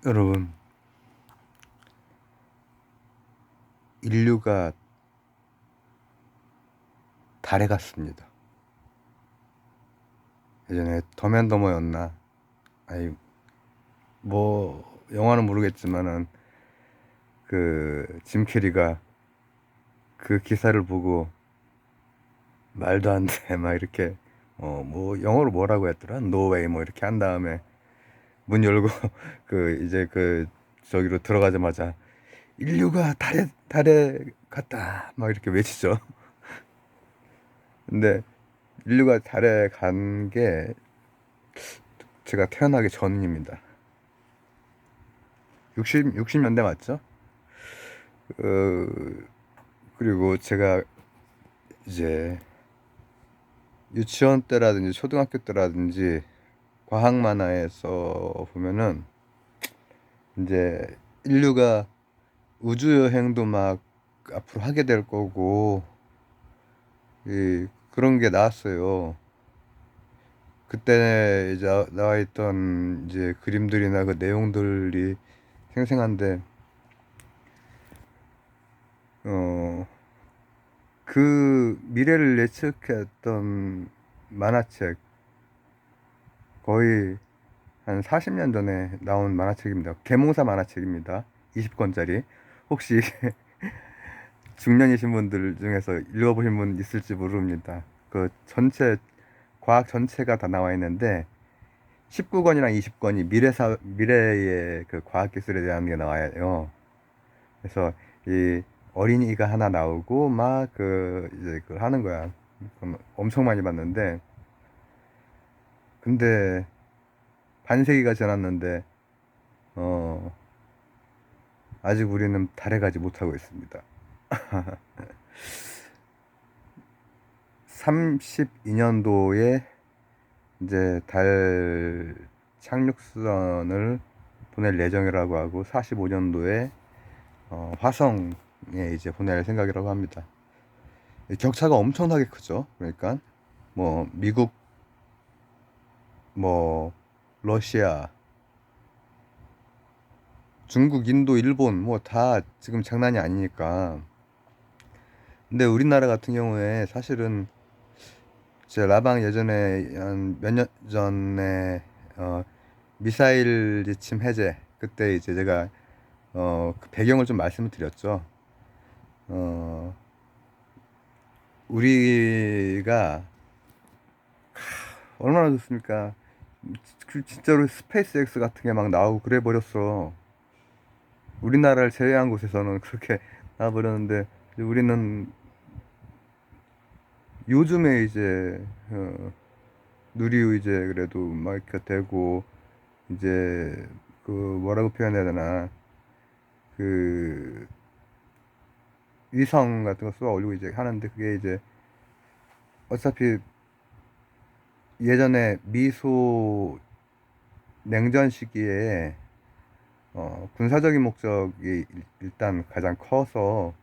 여러분, 인류가 달에 갔습니다. 예전에 덤앤더머였나? 아니, 영화는 모르겠지만은, 짐 캐리가 그 기사를 보고, 말도 안 돼, 막 이렇게, 영어로 뭐라고 했더라? 노웨이, 뭐 이렇게 한 다음에, 문 열고, 저기로 들어가자마자, 인류가 달에 갔다! 막 이렇게 외치죠. 근데, 인류가 달에 간 게, 제가 태어나기 전입니다. 60년대 맞죠? 어, 그리고 제가 이제 유치원 때라든지 초등학교 때라든지 과학 만화에서 보면은 이제 인류가 우주 여행도 막 앞으로 하게 될 거고 그런 게 나왔어요. 그때 이제 나와 있던 이제 그림들이나 그 내용들이 생생한데 어, 그 미래를 예측했던 만화책 거의 한 40년 전에 나온 만화책입니다. 계몽사 만화책입니다. 20권짜리. 혹시 중년이신 분들 중에서 읽어보신 분 있을지 모릅니다. 그 전체, 과학 전체가 다 나와 있는데 19권이랑 20권이 미래의 그 과학기술에 대한 게 나와요. 그래서 이 어린이가 하나 나오고 막 이제 하는 거야. 그럼 엄청 많이 봤는데 근데 반세기가 지났는데 어 아직 우리는 달에 가지 못하고 있습니다. 32년도에 이제 달 착륙선을 보낼 예정이라고 하고 45년도에 화성에 이제 보낼 생각이라고 합니다. 격차가 엄청나게 크죠. 그러니까 뭐 미국, 뭐 러시아, 중국, 인도, 일본 뭐 다 지금 장난이 아니니까. 근데 우리나라 같은 경우에 사실은 제 라방 예전에 한 몇 년 전에 미사일 지침 해제 그때 이제 제가 그 배경을 좀 말씀을 드렸죠. 어, 우리가 얼마나 좋습니까? 진짜로 스페이스 X 같은 게 막 나오고 그래 버렸어. 우리나라를 제외한 곳에서는 그렇게 나와버렸는데 우리는 요즘에 이제 누리호 이제 그래도 막 이렇게 되고 이제 뭐라고 표현해야 되나 그 위성 같은 거 쏘아 올리고 이제 하는데 그게 이제 어차피 예전에 미소 냉전 시기에 군사적인 목적이 일단 가장 커서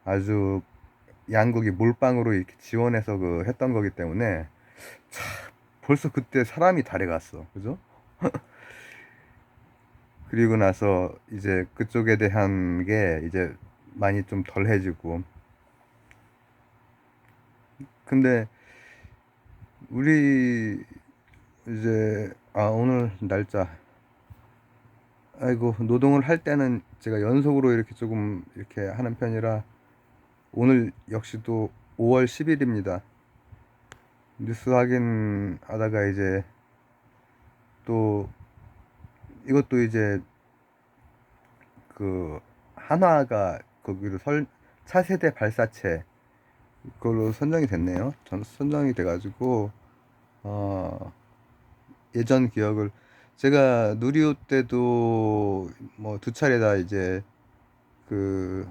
아주 양국이 몰빵으로 이렇게 지원해서 했던 거기 때문에 벌써 그때 사람이 달에 갔어. 그죠? 그리고 나서 이제 그쪽에 대한 게 이제 많이 좀 덜해지고 근데 우리 이제 오늘 날짜 아이고 노동을 할 때는 제가 연속으로 이렇게 조금 이렇게 하는 편이라 오늘 역시도 5월 10일입니다. 뉴스 확인하다가 이제 또 이것도 이제 한화가 거기로 차세대 발사체 그걸로 선정이 됐네요. 전 선정이 돼가지고 어 예전 기억을 제가 누리호 때도 뭐 두 차례다 이제 그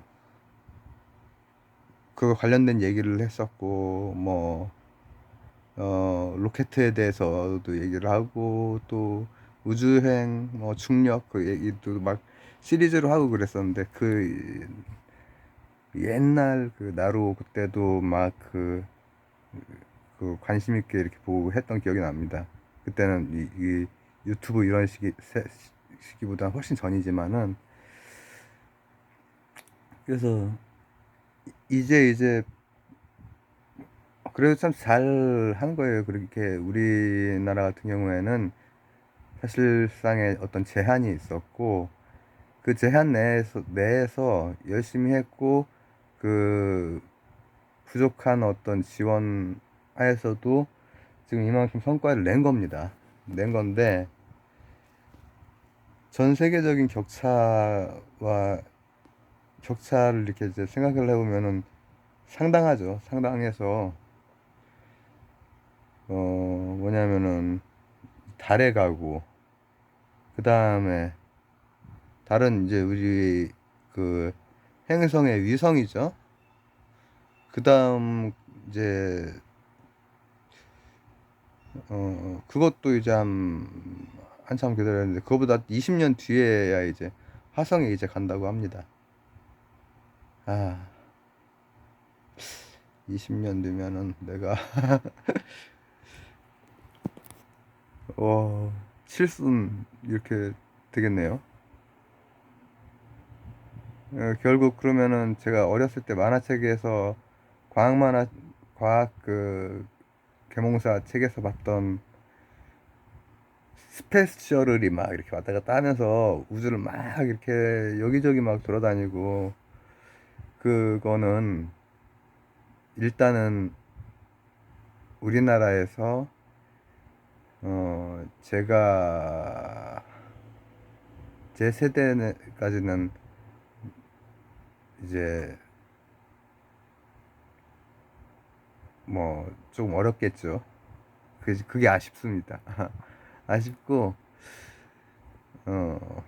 그거 관련된 얘기를 했었고 로켓에 대해서도 얘기를 하고 또 우주행 뭐 중력 그 얘기도 막 시리즈로 하고 그랬었는데 옛날 나로 그때도 막 관심 있게 이렇게 보고 했던 기억이 납니다. 그때는 이 유튜브 이런 시기보다 훨씬 전이지만은, 그래서 이제 그래도 참 잘 한 거예요. 그렇게 우리나라 같은 경우에는 사실상의 어떤 제한이 있었고, 그 제한 내에서 열심히 했고, 그 부족한 어떤 지원 하에서도 지금 이만큼 성과를 낸 겁니다. 낸 건데, 전 세계적인 격차를 이렇게 이제 생각을 해보면은 상당하죠. 상당해서, 뭐냐면은, 달에 가고, 그 다음에, 달은 이제 우리 그 행성의 위성이죠. 그 다음, 이제, 그것도 이제 한참 기다렸는데, 그거보다 20년 뒤에야 이제 화성에 이제 간다고 합니다. 아, 20년 뒤면은 내가, 어, 칠순 이렇게 되겠네요. 결국 그러면은 제가 어렸을 때 만화책에서 과학 만화, 과학 그 계몽사 책에서 봤던 스페이스 셔틀이 막 이렇게 왔다 갔다 하면서 우주를 막 이렇게 여기저기 막 돌아다니고, 그거는 일단은 우리나라에서 제가 제 세대까지는 이제 뭐 좀 어렵겠죠. 그게 아쉽습니다. 아쉽고, 어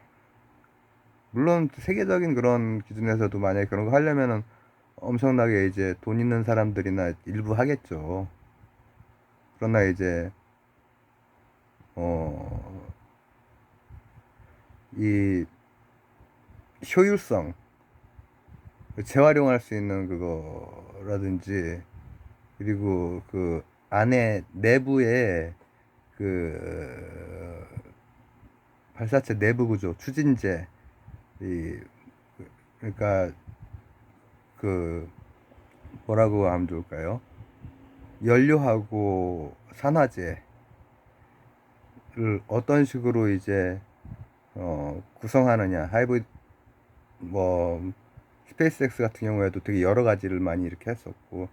물론 세계적인 그런 기준에서도 만약에 그런 거 하려면은 엄청나게 이제 돈 있는 사람들이나 일부 하겠죠. 그러나 이제 어 이 효율성, 재활용할 수 있는 그거라든지, 그리고 그 안에 내부에 그 발사체 내부 구조, 추진제, 이 그러니까 그 뭐라고 하면 좋을까요? 연료하고 산화제를 어떤 식으로 이제 구성하느냐, 하이브리드, 뭐 스페이스X 같은 경우에도 되게 여러 가지를 많이 이렇게 했었고,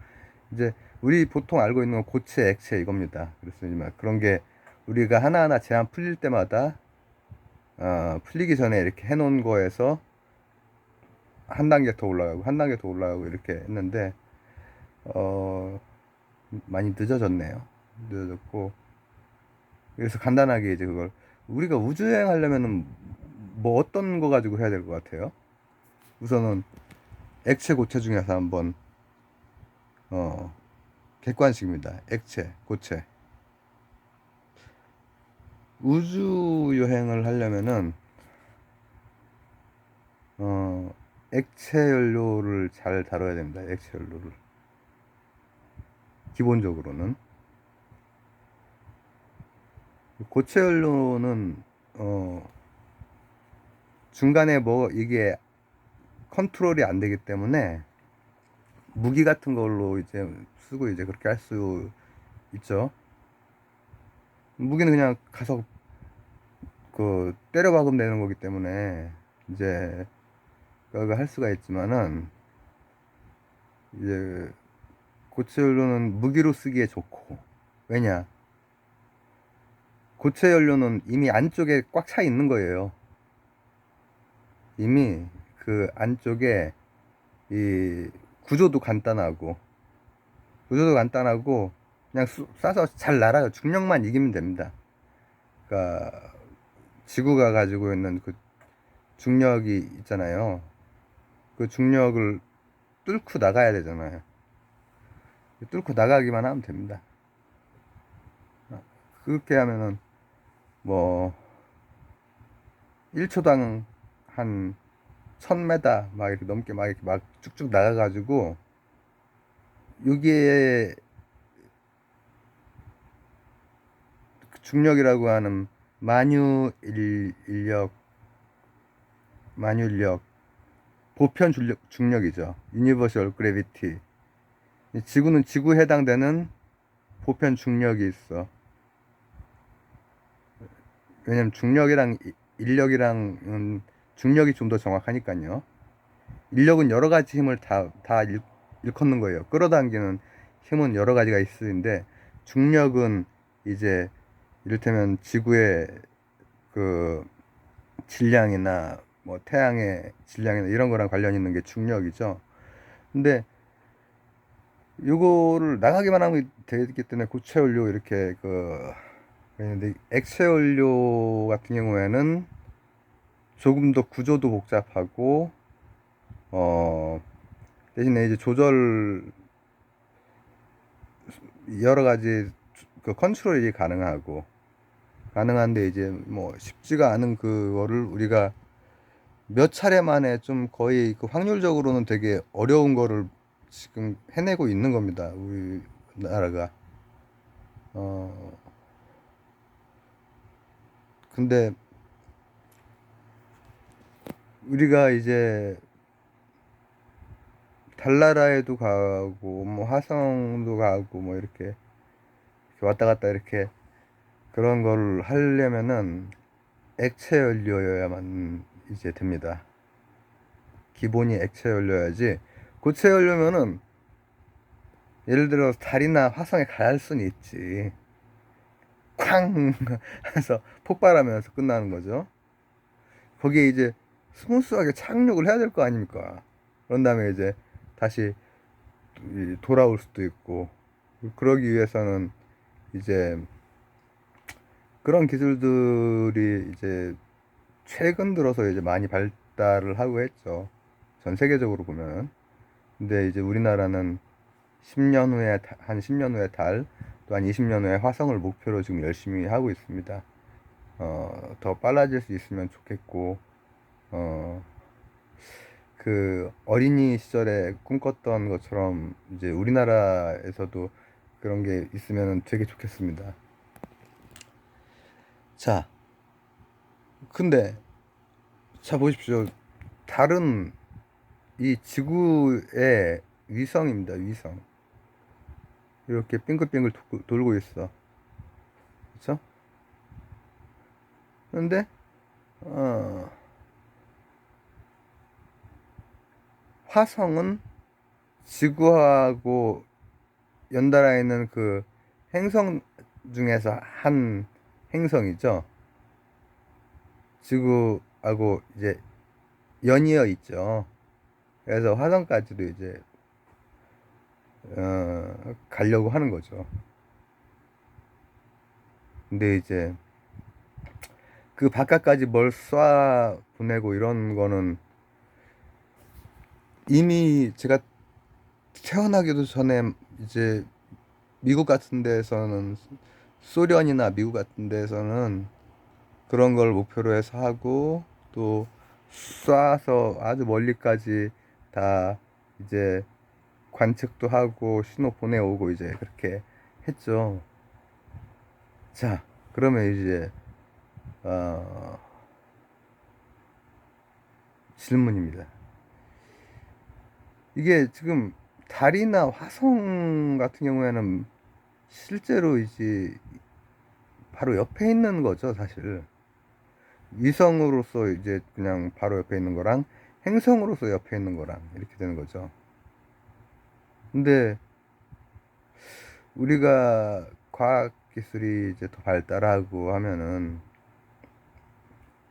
이제 우리 보통 알고 있는 건 고체, 액체 이겁니다. 그렇지만 그런 게 우리가 하나하나 제한 풀릴 때마다 풀리기 전에 이렇게 해놓은 거에서 한 단계 더 올라가고 한 단계 더 올라가고 이렇게 했는데, 어 많이 늦어졌네요. 늦어졌고, 그래서 간단하게 이제 그걸 우리가 우주여행 하려면은 뭐 어떤 거 가지고 해야 될 것 같아요? 우선은 액체 고체 중에서 한번 어 객관식입니다. 액체 고체. 우주 여행을 하려면은 어 액체 연료를 잘 다뤄야 됩니다. 액체 연료를 기본적으로는. 고체 연료는 중간에 뭐 이게 컨트롤이 안 되기 때문에 무기 같은 걸로 이제 쓰고 이제 그렇게 할 수 있죠. 무기는 그냥 가서 그 때려 박으면 되는 거기 때문에 이제 그거 할 수가 있지만은, 이제 고체 연료는 무기로 쓰기에 좋고, 왜냐, 고체 연료는 이미 안쪽에 꽉 차 있는 거예요. 이미 그 안쪽에 이 구조도 간단하고 그냥 쏴서 잘 날아요. 중력만 이기면 됩니다. 그러니까 지구가 가지고 있는 그 중력이 있잖아요. 그 중력을 뚫고 나가야 되잖아요. 뚫고 나가기만 하면 됩니다. 그렇게 하면은 뭐 1초당 한 1000m 막 이렇게 넘게 막 이렇게 막 쭉쭉 나가가지고, 여기에 중력이라고 하는 만유 인력 만유력, 보편 중력이죠. Universal Gravity. 지구는 지구에 해당되는 보편 중력이 있어. 왜냐면 중력이랑 인력이랑 중력이 좀 더 정확하니까요. 인력은 여러 가지 힘을 다 일컫는 거예요. 끌어당기는 힘은 여러 가지가 있는데, 중력은 이제 이를테면 지구의 그 질량이나 뭐 태양의 질량이나 이런 거랑 관련 있는 게 중력이죠. 근데 요거를 나가기만 하면 되기 때문에 고체 연료 이렇게 근데 액체 연료 같은 경우에는 조금 더 구조도 복잡하고 대신에 이제 여러 가지 그 컨트롤이 가능한데 이제 뭐 쉽지가 않은 그거를 우리가 몇 차례 만에 좀 거의 그 확률적으로는 되게 어려운 거를 지금 해내고 있는 겁니다. 우리나라가. 어, 근데 우리가 이제 달나라에도 가고 뭐 화성도 가고 뭐 이렇게 왔다 갔다 이렇게 그런 걸 하려면은 액체 연료여야만 이제 됩니다. 기본이 액체 연료야지. 고체 연료면은 예를 들어 달이나 화성에 갈 수는 있지. 쾅 해서 폭발하면서 끝나는 거죠. 거기에 이제 스무스하게 착륙을 해야 될 거 아닙니까? 그런 다음에 이제 다시 돌아올 수도 있고, 그러기 위해서는 이제 그런 기술들이 이제 최근 들어서 이제 많이 발달을 하고 했죠. 전 세계적으로 보면. 근데 이제 우리나라는 10년 후에, 한 10년 후에 달, 또 한 20년 후에 화성을 목표로 지금 열심히 하고 있습니다. 더 빨라질 수 있으면 좋겠고, 어, 그 어린이 시절에 꿈꿨던 것처럼 이제 우리나라에서도 그런 게 있으면 되게 좋겠습니다. 자, 근데 자 보십시오. 달은 이 지구의 위성입니다. 위성. 이렇게 빙글빙글 돌고 있어. 그렇죠? 그런데 어, 화성은 지구하고 연달아 있는 그 행성 중에서 한 행성이죠. 지구하고 이제 연이어 있죠. 그래서 화성까지도 이제 가려고 하는 거죠. 근데 이제 그 바깥까지 뭘 쏴 보내고 이런 거는 이미 제가 태어나기도 전에 이제 미국 같은 데에서는, 소련이나 미국 같은 데에서는 그런 걸 목표로 해서 하고, 또 쏴서 아주 멀리까지 다 이제 관측도 하고 신호 보내오고 이제 그렇게 했죠. 자, 그러면 이제 어, 질문입니다. 이게 지금 달이나 화성 같은 경우에는 실제로 이제 바로 옆에 있는 거죠, 사실. 위성으로서 이제 그냥 바로 옆에 있는 거랑 행성으로서 옆에 있는 거랑 이렇게 되는 거죠. 근데 우리가 과학 기술이 이제 더 발달하고 하면은,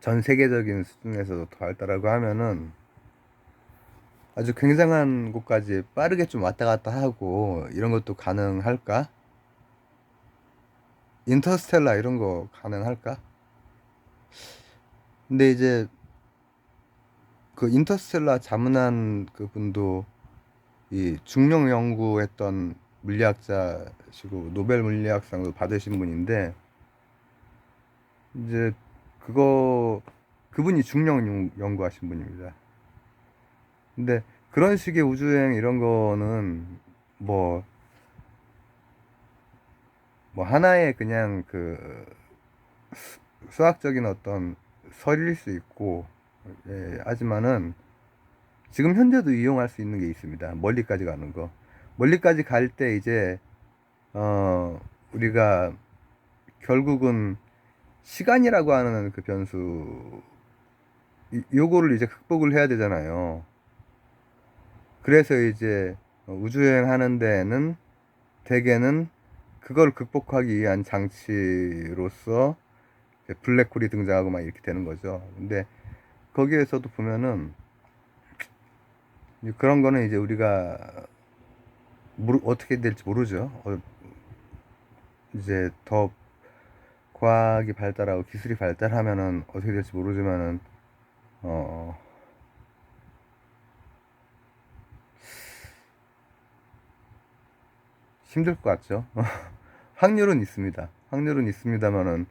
전 세계적인 수준에서도 더 발달하고 하면은 아주 굉장한 곳까지 빠르게 좀 왔다 갔다 하고 이런 것도 가능할까? 인터스텔라 이런 거 가능할까? 근데 이제 그 인터스텔라 자문한 그분도 이 중력 연구했던 물리학자시고 노벨 물리학상도 받으신 분인데, 이제 그거 그분이 중력 연구하신 분입니다. 근데 그런 식의 우주여행 이런 거는 뭐 하나의 그냥 그 수학적인 어떤 설일 수 있고, 예, 하지만은 지금 현재도 이용할 수 있는 게 있습니다. 멀리까지 가는 거. 멀리까지 갈 때 이제 우리가 결국은 시간이라고 하는 그 변수 요거를 이제 극복을 해야 되잖아요. 그래서 이제 우주여행 하는 데는 대개는 그걸 극복하기 위한 장치로서 블랙홀이 등장하고 막 이렇게 되는 거죠. 근데 거기에서도 보면은 그런 거는 이제 우리가 어떻게 될지 모르죠. 이제 더 과학이 발달하고 기술이 발달하면은 어떻게 될지 모르지만은 어 힘들 것 같죠. 확률은 있습니다. 확률은 있습니다만은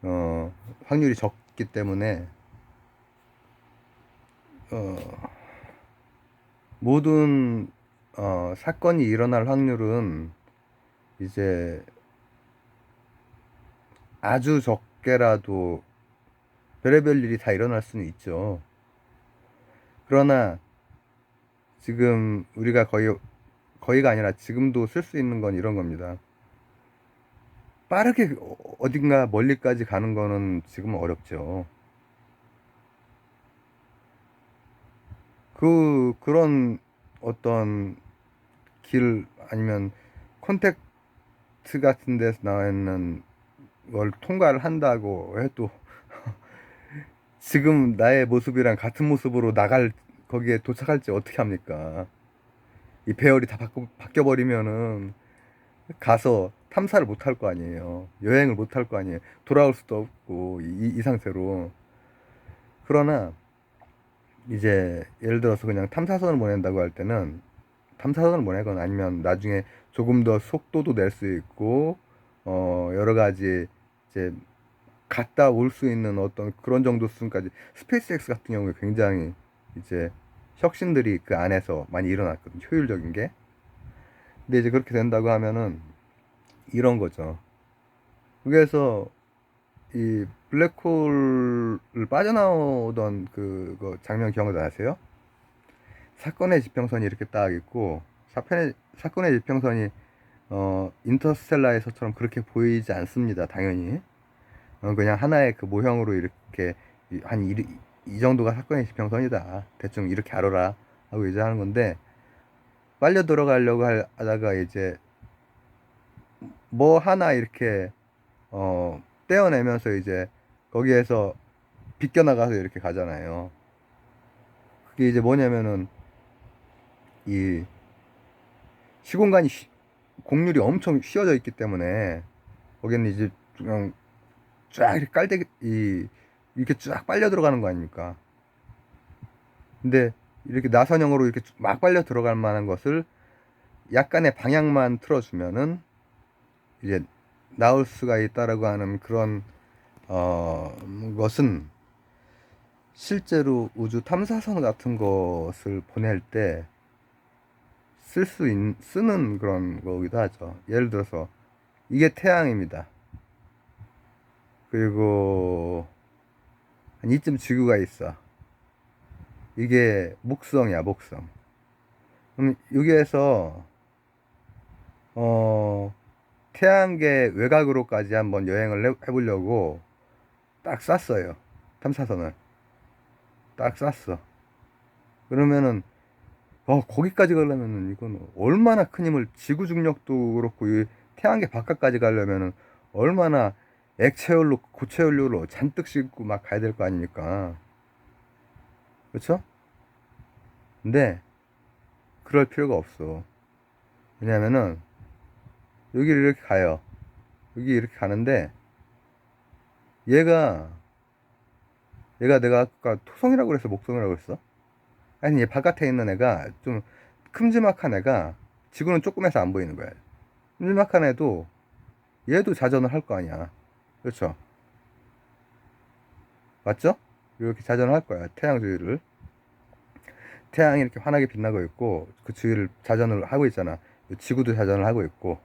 어 확률이 적기 때문에 어 모든 사건이 일어날 확률은 이제 아주 적게라도 별의별 일이 다 일어날 수는 있죠. 그러나 지금 우리가 거의가 아니라 지금도 쓸 수 있는 건 이런 겁니다. 빠르게 어딘가 멀리까지 가는 거는 지금은 어렵죠. 그런 어떤 길 아니면 콘택트 같은 데서 나와 있는 걸 통과를 한다고 해도 지금 나의 모습이랑 같은 모습으로 거기에 도착할지 어떻게 합니까? 이 배열이 다 바뀌어 버리면은 가서 탐사를 못 할 거 아니에요. 여행을 못 할 거 아니에요. 돌아올 수도 없고 이 상태로. 그러나 이제 예를 들어서 그냥 탐사선을 보낸다고 할 때는 탐사선을 보내거나 아니면 나중에 조금 더 속도도 낼 수 있고 여러 가지 이제 갔다 올 수 있는 어떤 그런 정도 수준까지 스페이스X 같은 경우에 굉장히 이제 혁신들이 그 안에서 많이 일어났거든요. 효율적인 게. 근데 이제 그렇게 된다고 하면은 이런 거죠. 그래서 이 블랙홀을 빠져나오던 그거 장면 기억나세요? 사건의 지평선이 이렇게 딱 있고 사건의 지평선이 인터스텔라에서처럼 그렇게 보이지 않습니다. 당연히 그냥 하나의 그 모형으로 이렇게 이 정도가 사건의 지평선이다. 대충 이렇게 알아라 하고 이제 하는 건데 빨려 들어가려고 하다가 이제 뭐 하나 이렇게 떼어내면서 이제 거기에서 비껴나가서 이렇게 가잖아요. 그게 이제 뭐냐면은 이 시공간이 곡률이 엄청 휘어져 있기 때문에 거기는 이제 그냥 쫙 이렇게 이렇게 쫙 빨려 들어가는 거 아닙니까? 근데 이렇게 나선형으로 이렇게 막 빨려 들어갈 만한 것을 약간의 방향만 틀어주면은 이제 나올 수가 있다라고 하는 그런 것은 실제로 우주 탐사선 같은 것을 보낼 때 쓰는 그런 거기도 하죠. 예를 들어서 이게 태양입니다. 그리고 한 이쯤 지구가 있어. 이게 목성이야, 목성. 그럼 여기에서 어 태양계 외곽으로까지 한번 여행을 해보려고 딱 쐈어요. 탐사선을 딱 쐈어. 그러면은 거기까지 가려면은 이건 얼마나 큰 힘을 지구 중력도 그렇고 이 태양계 바깥까지 가려면은 얼마나 액체연료, 고체연료로 잔뜩 싣고 막 가야 될 거 아닙니까? 그렇죠? 근데 그럴 필요가 없어. 왜냐면은 여기를 이렇게 가요. 여기 이렇게 가는데 얘가 내가 아까 토성이라고 그래서 목성이라고 그랬어? 아니 얘 바깥에 있는 애가 좀 큼지막한 애가 지구는 조그매서 안 보이는 거야. 큼지막한 애도 얘도 자전을 할 거 아니야. 그렇죠? 맞죠? 이렇게 자전을 할 거야. 태양 주위를. 태양이 이렇게 환하게 빛나고 있고 그 주위를 자전을 하고 있잖아. 지구도 자전을 하고 있고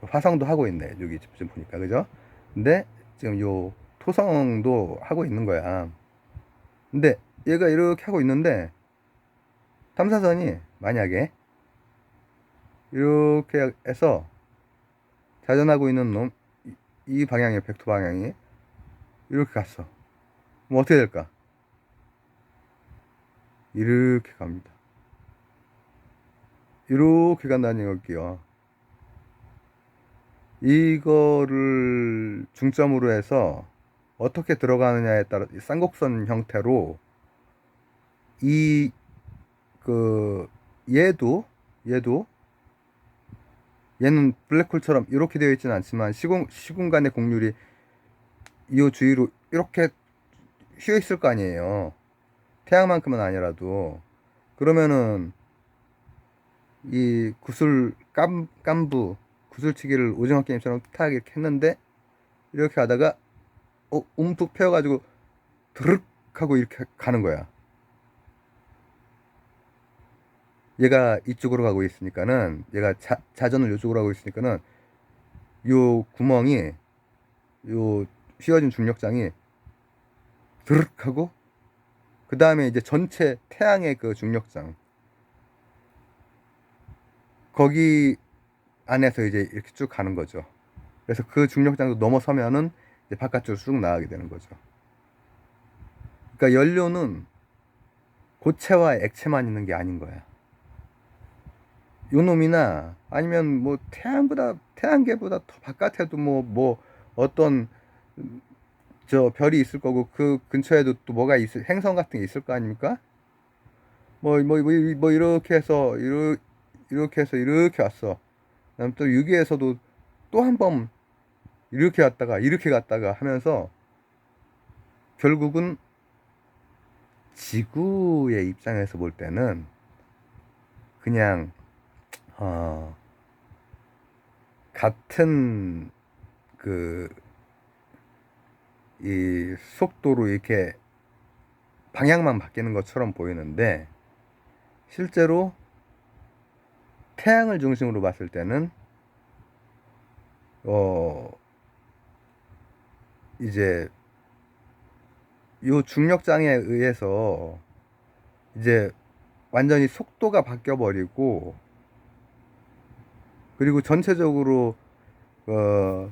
화성도 하고 있네. 여기 지금 보니까 그죠? 근데 지금 요 토성도 하고 있는 거야. 근데 얘가 이렇게 하고 있는데 탐사선이 만약에 이렇게 해서 자전하고 있는 놈, 이 방향이 벡터 방향이 이렇게 갔어. 그럼 어떻게 될까? 이렇게 갑니다. 이렇게 간다는 얘기요. 이거를 중점으로 해서 어떻게 들어가느냐에 따라 쌍곡선 형태로 이 그 얘도 얘는 블랙홀처럼 이렇게 되어 있지는 않지만 시공간의 곡률이 이 주위로 이렇게 휘어 있을 거 아니에요. 태양만큼은 아니라도. 그러면은 이 깐부 구슬치기를 오징어 게임처럼 탁 이렇게 했는데 이렇게 하다가 움푹 패여가지고 드륵 하고 이렇게 가는 거야. 얘가 이쪽으로 가고 있으니까는 얘가 자전을 이쪽으로 하고 있으니까는 요 구멍이 요 휘어진 중력장이 드륵 하고 그 다음에 이제 전체 태양의 그 중력장 거기 안에서 이제 이렇게 쭉 가는 거죠. 그래서 그 중력장도 넘어서면은 이제 바깥쪽으로 쭉 나가게 되는 거죠. 그러니까 연료는 고체와 액체만 있는 게 아닌 거야. 요 놈이나 아니면 뭐 태양계보다 더 바깥에도 뭐 어떤 저 별이 있을 거고 그 근처에도 또 뭐가 행성 같은 게 있을 거 아닙니까? 이렇게 해서 이렇게 해서 이렇게 왔어. 그다음 또 유기에서도 또 한 번 이렇게 왔다가 이렇게 갔다가 하면서 결국은 지구의 입장에서 볼 때는 그냥 어 같은 그 이 속도로 이렇게 방향만 바뀌는 것처럼 보이는데 실제로 태양을 중심으로 봤을 때는 어 이제 요 중력장에 의해서 이제 완전히 속도가 바뀌어 버리고 그리고 전체적으로 어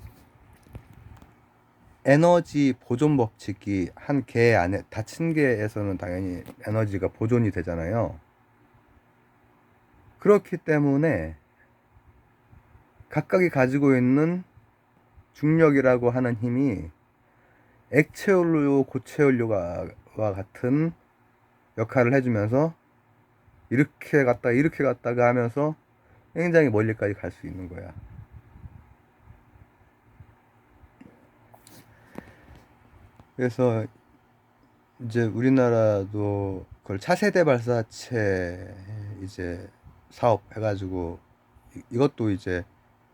에너지 보존 법칙이 한 개 안에 닫힌 개에서는 당연히 에너지가 보존이 되잖아요. 그렇기 때문에 각각이 가지고 있는 중력이라고 하는 힘이 액체 연료, 고체 연료와 같은 역할을 해주면서 이렇게 갔다가 하면서 굉장히 멀리까지 갈 수 있는 거야. 그래서 이제 우리나라도 그걸 차세대 발사체 이제 사업 해가지고 이것도 이제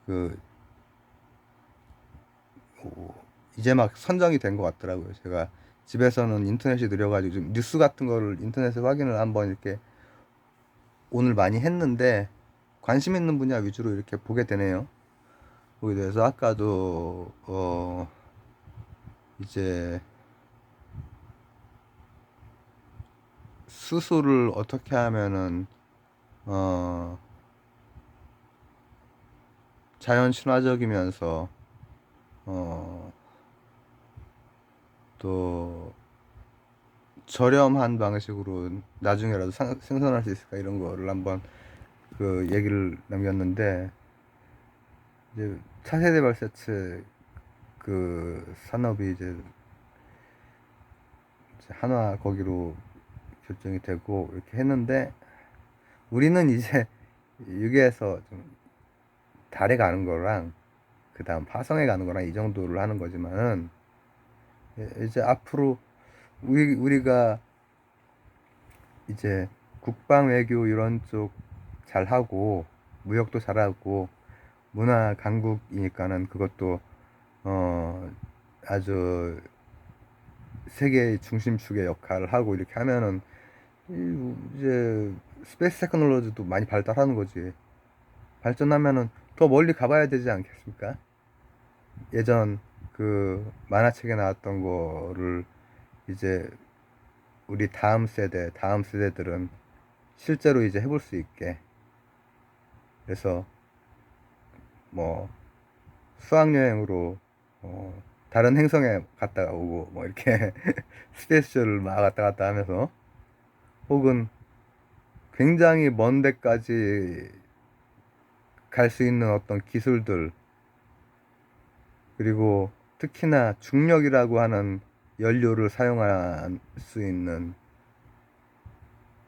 그 이제 막 선정이 된 것 같더라고요. 제가 집에서는 인터넷이 느려가지고 좀 뉴스 같은 거를 인터넷에 확인을 한번 이렇게 오늘 많이 했는데 관심 있는 분야 위주로 이렇게 보게 되네요. 보게 돼서 아까도 이제 수소를 어떻게 하면은 어 자연 친화적이면서 어 또 저렴한 방식으로 나중에라도 생산할 수 있을까 이런 거를 한번 그 얘기를 남겼는데 이제 차세대 발사체 그 산업이 이제 한화 거기로 결정이 되고 이렇게 했는데 우리는 이제 유기에서 좀 달에 가는 거랑 그 다음 화성에 가는 거랑 이 정도를 하는 거지만은 이제 앞으로 우리가 이제 국방 외교 이런 쪽 잘하고 무역도 잘하고 문화 강국이니까는 그것도 아주 세계의 중심축의 역할을 하고 이렇게 하면은 이제 스페이스 테크놀로지도 많이 발달하는 거지. 발전하면은 더 멀리 가봐야 되지 않겠습니까? 예전 그 만화책에 나왔던 거를 이제 우리 다음 세대들은 실제로 이제 해볼 수 있게. 그래서 뭐 수학여행으로 다른 행성에 갔다 오고 뭐 이렇게 스페이스쇼를 막 왔다 갔다 하면서, 혹은 굉장히 먼 데까지 갈 수 있는 어떤 기술들, 그리고 특히나 중력이라고 하는 연료를 사용할 수 있는,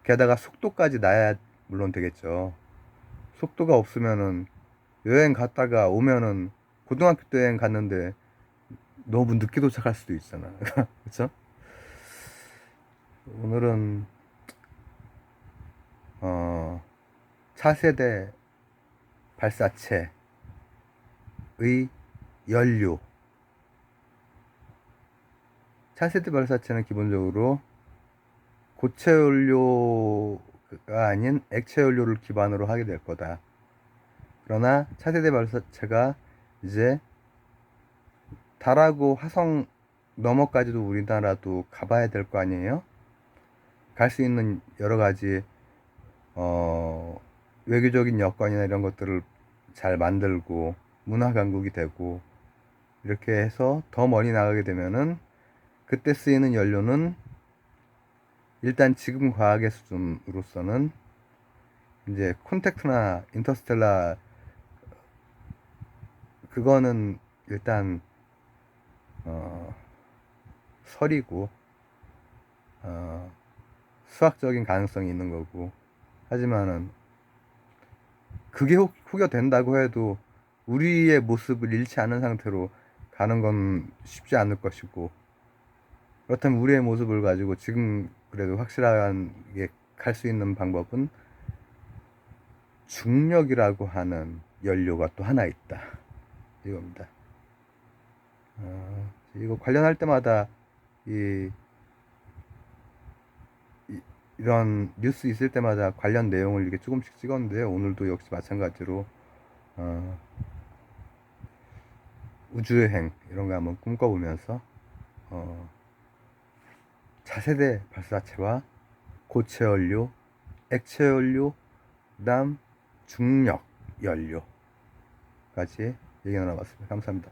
게다가 속도까지 나야 물론 되겠죠. 속도가 없으면은 여행 갔다가 오면은, 고등학교 때 여행 갔는데 너무 늦게 도착할 수도 있잖아. 그쵸? 오늘은 차세대 발사체의 연료. 차세대 발사체는 기본적으로 고체 연료가 아닌 액체 연료를 기반으로 하게 될 거다. 그러나 차세대 발사체가 이제 달하고 화성 너머까지도 우리나라도 가봐야 될 거 아니에요? 갈 수 있는 여러 가지 외교적인 여건이나 이런 것들을 잘 만들고 문화 강국이 되고, 이렇게 해서 더 멀리 나가게 되면은 그때 쓰이는 연료는 일단 지금 과학의 수준으로서는 이제 콘택트나 인터스텔라, 그거는 일단 설이고 수학적인 가능성이 있는 거고, 하지만은 그게 혹여 된다고 해도 우리의 모습을 잃지 않은 상태로 가는 건 쉽지 않을 것이고, 그렇다면 우리의 모습을 가지고 지금 그래도 확실하게 갈 수 있는 방법은 중력이라고 하는 연료가 또 하나 있다, 이겁니다. 이거 관련할 때마다 이, 이런 뉴스 있을 때마다 관련 내용을 이렇게 조금씩 찍었는데요. 오늘도 역시 마찬가지로 우주여행 이런 거 한번 꿈꿔보면서 차세대 발사체와 고체 연료, 액체 연료, 그다음 중력 연료까지 얘기 나눠봤습니다. 감사합니다.